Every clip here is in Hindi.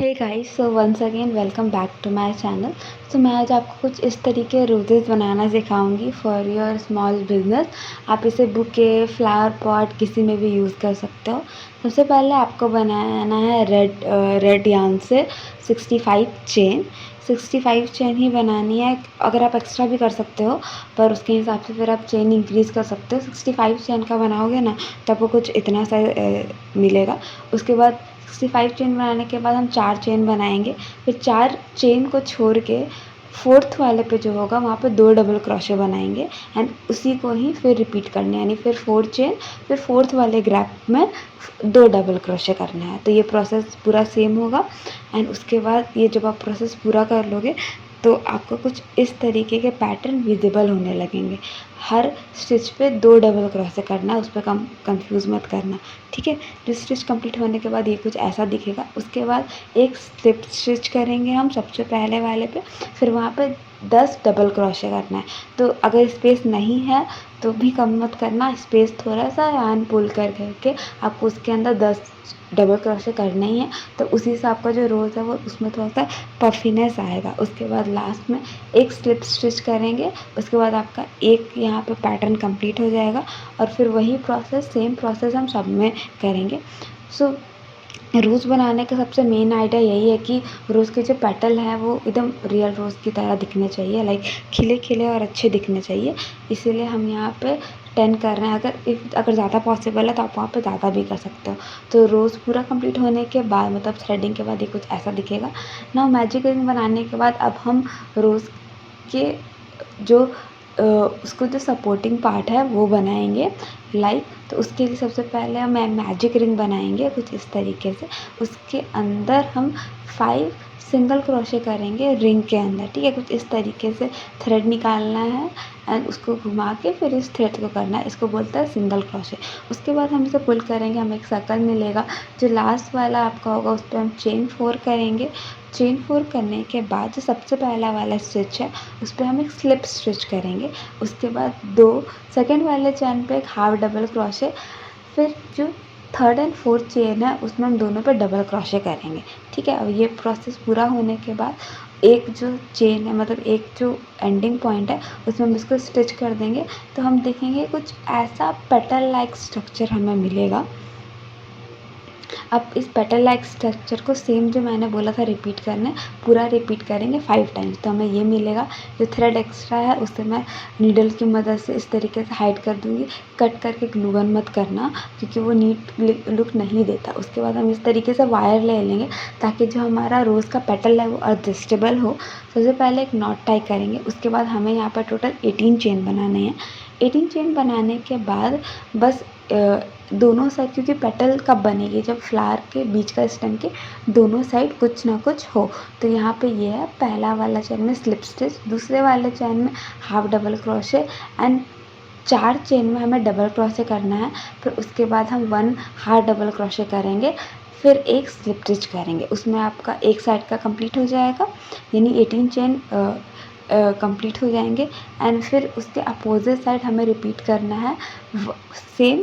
Hey guys, so once again welcome back to my channel. तो मैं आज आपको कुछ इस तरीके रोजेज़ बनाना सिखाऊंगी फॉर योर स्मॉल बिजनेस। आप इसे बुके, फ्लावर पॉट किसी में भी यूज़ कर सकते हो। सबसे पहले आपको बनाना है रेड यार्न से 65 चेन। 65 चेन ही बनानी है। अगर आप एक्स्ट्रा भी कर सकते हो, पर उसके हिसाब से फिर आप चेन इंक्रीज़ कर सकते हो। 65 चेन का बनाओगे ना, तो आपको कुछ इतना सा मिलेगा। उसके बाद 65 चेन बनाने के बाद हम 4 चेन बनाएंगे। फिर 4 चेन को छोड़ के फोर्थ वाले पे जो होगा वहाँ पे 2 डबल क्रोशे बनाएंगे एंड उसी को ही फिर रिपीट करना है, यानी फिर 4 चेन, फिर फोर्थ वाले गैप में 2 डबल क्रोशे करना है। तो ये प्रोसेस पूरा सेम होगा एंड उसके बाद ये जब आप प्रोसेस पूरा कर लोगे तो आपको कुछ इस तरीके के पैटर्न विजिबल होने लगेंगे। हर स्टिच पे 2 डबल क्रोशे करना है, उस पर कंफ्यूज मत करना, ठीक है। जो स्टिच कंप्लीट होने के बाद ये कुछ ऐसा दिखेगा। उसके बाद एक स्लिप स्टिच करेंगे हम सबसे पहले वाले पे, फिर वहाँ पे 10 डबल क्रोशे करना है। तो अगर स्पेस नहीं है तो भी कम मत करना, स्पेस थोड़ा सा यान पुल कर करके आपको उसके अंदर 10 डबल क्रोशे करना ही है। तो उसी से आपका जो रोज़ है वो उसमें थोड़ा सा पफीनेस आएगा। उसके बाद लास्ट में एक स्लिप स्टिच करेंगे। उसके बाद आपका एक यहाँ पे पैटर्न कंप्लीट हो जाएगा और फिर वही प्रोसेस, सेम प्रोसेस हम सब में करेंगे। सो रोज़ बनाने का सबसे मेन आइडिया यही है कि रोज़ के जो पेटल हैं वो एकदम रियल रोज़ की तरह दिखने चाहिए, लाइक खिले खिले और अच्छे दिखने चाहिए। इसीलिए हम यहाँ पे 10 कर रहे हैं। अगर ज़्यादा पॉसिबल है तो आप वहाँ पे ज़्यादा भी कर सकते हो। तो रोज़ पूरा कंप्लीट होने के बाद, मतलब थ्रेडिंग के बाद, ये कुछ ऐसा दिखेगा ना। मैजिक रिंग बनाने के बाद अब हम रोज़ के जो उसको जो सपोर्टिंग पार्ट है वो बनाएंगे, लाइक। तो उसके लिए सबसे पहले हम मैजिक रिंग बनाएंगे कुछ इस तरीके से। उसके अंदर हम 5 सिंगल क्रोशे करेंगे रिंग के अंदर, ठीक है। कुछ इस तरीके से थ्रेड निकालना है एंड उसको घुमा के फिर इस थ्रेड को करना है, इसको बोलते हैं सिंगल क्रोशे। उसके बाद हम इसे पुल करेंगे, हमें एक सर्कल मिलेगा। जो लास्ट वाला आपका होगा उस पर हम चेन 4 करेंगे। चेन 4 करने के बाद जो सबसे पहला वाला स्टिच है उस पर हम एक स्लिप स्टिच करेंगे। उसके बाद 2 सेकंड वाले चेन पे एक हाफ डबल क्रोशे, फिर जो थर्ड एंड फोर्थ चेन है उसमें हम दोनों पे डबल क्रोशे करेंगे, ठीक है। अब ये प्रोसेस पूरा होने के बाद एक जो चेन है, मतलब एक जो एंडिंग पॉइंट है, उसमें हम इसको स्टिच कर देंगे। तो हम देखेंगे कुछ ऐसा पेटल लाइक स्ट्रक्चर हमें मिलेगा। अब इस पेटल लाइक स्ट्रक्चर को सेम जो मैंने बोला था रिपीट करना है, पूरा रिपीट करेंगे 5 टाइम्स। तो हमें ये मिलेगा। जो थ्रेड एक्स्ट्रा है उससे मैं नीडल की मदद से इस तरीके से हाइड कर दूँगी। कट करके ग्लू गन मत करना, क्योंकि वो नीट लुक नहीं देता। उसके बाद हम इस तरीके से वायर ले लेंगे ताकि जो हमारा रोज़ का पेटल है वो एडजस्टेबल हो। सबसे पहले एक नॉट टाई करेंगे। उसके बाद हमें यहाँ पर टोटल 18 चेन बनाने हैं। 18 चेन बनाने के बाद बस दोनों साइड, क्योंकि पेटल कब बनेगी, जब फ्लावर के बीच का स्टेम के दोनों साइड कुछ ना कुछ हो। तो यहाँ पे ये है, पहला वाला चेन में स्लिप स्टिच, दूसरे वाले चेन में half double crochet and 4 chain में हमें डबल क्रोशे करना है। फिर उसके बाद हम 1 हाफ डबल क्रोशे करेंगे, फिर एक स्लिप स्टिच करेंगे। उसमें आपका एक साइड का कंप्लीट हो जाएगा, यानी 18 चेन कंप्लीट हो जाएंगे। एंड फिर उसके अपोजिट साइड हमें रिपीट करना है सेम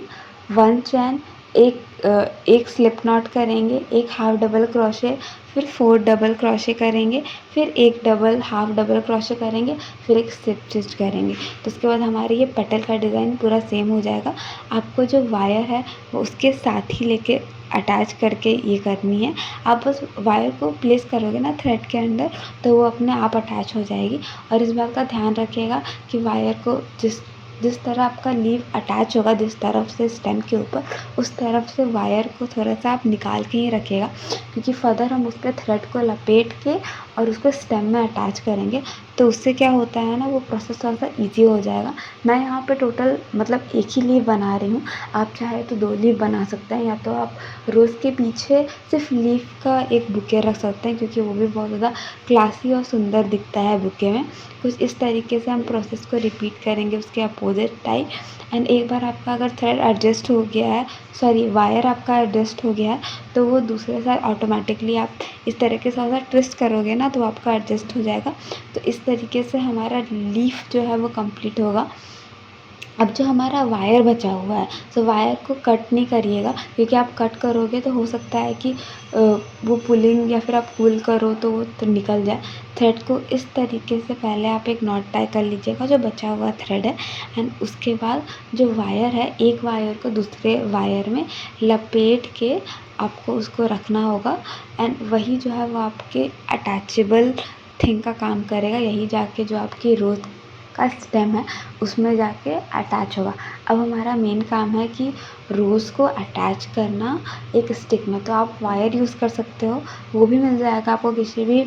1 चैन, एक स्लिप नॉट करेंगे, एक हाफ डबल क्रोशे, फिर 4 डबल क्रोशे करेंगे, फिर एक हाफ डबल क्रोशे करेंगे, फिर एक स्लिप स्टिच करेंगे। तो उसके बाद हमारे ये पेटल का डिज़ाइन पूरा सेम हो जाएगा। आपको जो वायर है वो उसके साथ ही लेके अटैच करके ये करनी है। आप बस वायर को प्लेस करोगे ना थ्रेड के अंदर, तो वो अपने आप अटैच हो जाएगी। और इस बात का ध्यान रखिएगा कि वायर को जिस जिस तरह आपका लीव अटैच होगा, जिस तरफ से स्टेम के ऊपर, उस तरफ से वायर को थोड़ा सा आप निकाल के ही रखिएगा, क्योंकि फर्दर हम उस पर थ्रेड को लपेट के और उसको स्टेम में अटैच करेंगे। तो उससे क्या होता है ना, वो प्रोसेस थोड़ा सा ईजी हो जाएगा। मैं यहाँ पे टोटल मतलब एक ही लीव बना रही हूँ। आप चाहे तो 2 लीव बना सकते हैं, या तो आप रोज़ के पीछे सिर्फ लीव का एक बुके रख सकते हैं, क्योंकि वो भी बहुत ज़्यादा क्लासी और सुंदर दिखता है बुके में। कुछ इस तरीके से हम प्रोसेस को रिपीट करेंगे उसके अपोजिट टाइप। एंड एक बार आपका अगर थ्रेड एडजस्ट हो गया है, सॉरी वायर आपका एडजस्ट हो गया है, तो वो दूसरे साइड ऑटोमेटिकली आप इस तरीके से अगर ट्विस्ट करोगे ना तो आपका एडजस्ट हो जाएगा। तो इस तरीके से हमारा लीफ जो है वो कंप्लीट होगा। अब जो हमारा वायर बचा हुआ है, सो वायर को कट नहीं करिएगा, क्योंकि आप कट करोगे तो हो सकता है कि वो पुलिंग या फिर आप पुल करो तो वो तो निकल जाए। थ्रेड को इस तरीके से पहले आप एक नॉट टाई कर लीजिएगा जो बचा हुआ थ्रेड है, एंड उसके बाद जो वायर है, एक वायर को दूसरे वायर में लपेट के आपको उसको रखना होगा, एंड वही जो है वो आपके अटैचेबल थिंग का काम करेगा। यही जाके जो आपकी रोज़ का स्टेम है उसमें जाके अटैच होगा। अब हमारा मेन काम है कि रोज़ को अटैच करना एक स्टिक में। तो आप वायर यूज़ कर सकते हो, वो भी मिल जाएगा आपको किसी भी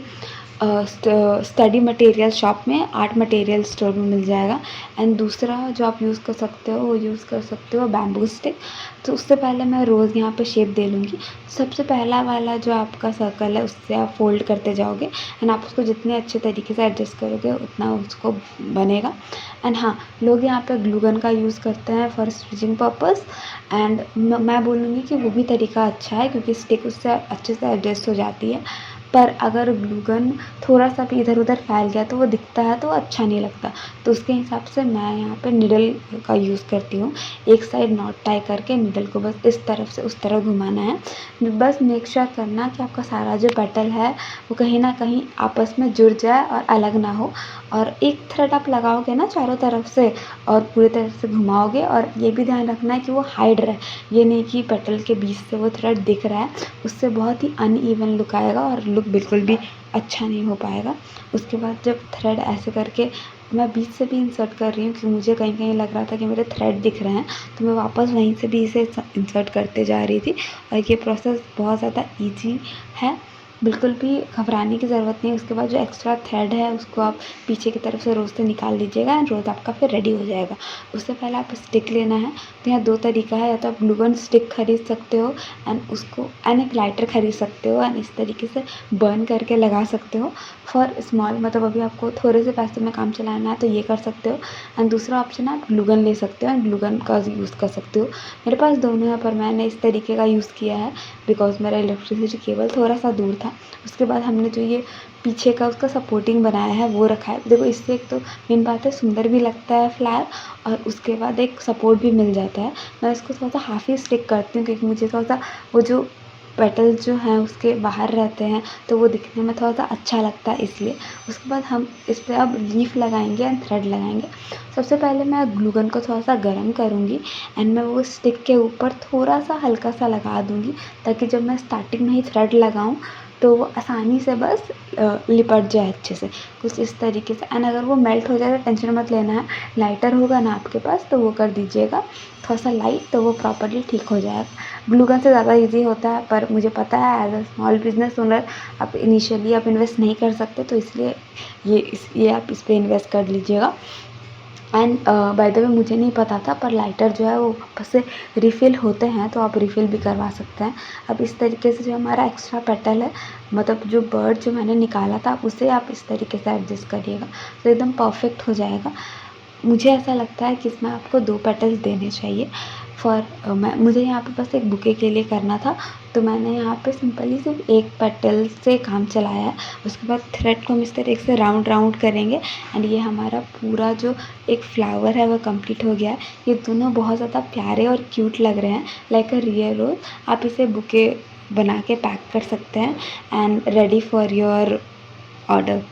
स्टडी मटेरियल शॉप में, आर्ट मटेरियल स्टोर में मिल जाएगा। एंड दूसरा जो आप यूज़ कर सकते हो, वो यूज़ कर सकते हो बैम्बू स्टिक। तो उससे पहले मैं रोज़ यहाँ पे शेप दे लूँगी। सबसे पहला वाला जो आपका सर्कल है उससे आप फोल्ड करते जाओगे, एंड आप उसको जितने अच्छे तरीके से एडजस्ट करोगे उतना उसको बनेगा। एंड हाँ, लोग यहाँ पे ग्लू गन का यूज़ करते हैं फॉर स्टिचिंग पर्पस, एंड मैं बोलूँगी कि वो भी तरीका अच्छा है, क्योंकि स्टिक उससे अच्छे से एडजस्ट हो जाती है। पर अगर ग्लू गन थोड़ा सा भी इधर उधर फैल गया तो वो दिखता है, तो वो अच्छा नहीं लगता। तो उसके हिसाब से मैं यहाँ पे निडल का यूज़ करती हूँ। एक साइड नॉट टाई करके निडल को बस इस तरफ से उस तरफ घुमाना है। बस मेक श्योर करना कि आपका सारा जो पेटल है वो कहीं ना कहीं आपस में जुड़ जाए और अलग ना हो। और एक थ्रेड आप लगाओगे ना चारों तरफ से और पूरी तरह से घुमाओगे, और ये भी ध्यान रखना है कि वो हाइड रहे। ये नहीं कि पेटल के बीच से वो थ्रेड दिख रहा है, उससे बहुत ही अनइवन लुक आएगा और लुक बिल्कुल भी अच्छा नहीं हो पाएगा। उसके बाद जब थ्रेड ऐसे करके मैं बीच से भी इंसर्ट कर रही हूँ, क्योंकि मुझे कहीं कहीं लग रहा था कि मेरे थ्रेड दिख रहे हैं, तो मैं वापस वहीं से भी इसे इंसर्ट करते जा रही थी। और ये प्रोसेस बहुत ज़्यादा ईजी है, बिल्कुल भी घबराने की ज़रूरत नहीं है। उसके बाद जो एक्स्ट्रा थ्रेड है उसको आप पीछे की तरफ से रोज़ से निकाल लीजिएगा, एंड रोज़ आपका फिर रेडी हो जाएगा। उससे पहले आप स्टिक लेना है, तो यहाँ दो तरीका है, या तो आप ग्लू गन स्टिक खरीद सकते हो एंड एक लाइटर खरीद सकते हो, एंड इस तरीके से बर्न करके लगा सकते हो फॉर स्मॉल, मतलब अभी आपको थोड़े से पैसे में काम चलाना है तो ये कर सकते हो। एंड दूसरा ऑप्शन है आप ग्लू गन ले सकते हो, एंड ग्लू गन का यूज़ कर सकते हो। मेरे पास दोनों है, पर मैंने इस तरीके का यूज़ किया है बिकॉज मेरा इलेक्ट्रिसिटी केबल थोड़ा सा दूर था। उसके बाद हमने जो ये पीछे का उसका सपोर्टिंग बनाया है वो रखा है। देखो, इससे एक तो मेन बात है सुंदर भी लगता है फ्लावर, और उसके बाद एक सपोर्ट भी मिल जाता है। मैं इसको थोड़ा सा हाफ ही स्टिक करती हूँ, क्योंकि मुझे थोड़ा सा वो जो पेटल्स जो हैं उसके बाहर रहते हैं, तो वो दिखने में थोड़ा सा अच्छा लगता है, इसलिए। उसके बाद हम इस पर अब लीफ लगाएंगे एंड थ्रेड लगाएंगे। सबसे पहले मैं ग्लू गन को थोड़ा सा गर्म करूँगी, एंड मैं वो स्टिक के ऊपर थोड़ा सा हल्का सा लगा दूँगी, ताकि जब मैं स्टार्टिंग में ही थ्रेड लगाऊँ तो वो आसानी से बस लिपट जाए अच्छे से, कुछ इस तरीके से। एंड अगर वो मेल्ट हो जाए तो टेंशन मत लेना है, लाइटर होगा ना आपके पास तो वो कर दीजिएगा थोड़ा सा लाइट, तो वो प्रॉपर्ली ठीक हो जाएगा। ग्लू गन से ज़्यादा इजी होता है, पर मुझे पता है as a small business owner आप इनिशियली आप इन्वेस्ट नहीं कर सकते, तो इसलिए ये आप इस पर इन्वेस्ट कर लीजिएगा। एंड बाय द वे मुझे नहीं पता था, पर लाइटर जो है वो वापस से रिफ़िल होते हैं, तो आप रिफ़िल भी करवा सकते हैं। अब इस तरीके से जो हमारा एक्स्ट्रा पेटल है, मतलब जो बर्ड जो मैंने निकाला था, उसे आप इस तरीके से एडजस्ट करिएगा तो एकदम परफेक्ट हो जाएगा। मुझे ऐसा लगता है कि इसमें आपको 2 पेटल्स देने चाहिए मुझे यहाँ पे बस एक बुके के लिए करना था, तो मैंने यहाँ पे सिंपली सिर्फ एक पेटल से काम चलाया है। उसके बाद थ्रेड को हम इस तरीके से राउंड राउंड करेंगे, एंड ये हमारा पूरा जो एक फ्लावर है वो कंप्लीट हो गया है। ये दोनों बहुत ज़्यादा प्यारे और क्यूट लग रहे हैं, लाइक अ रियल रोज़। आप इसे बुके बना के पैक कर सकते हैं and ready for your order.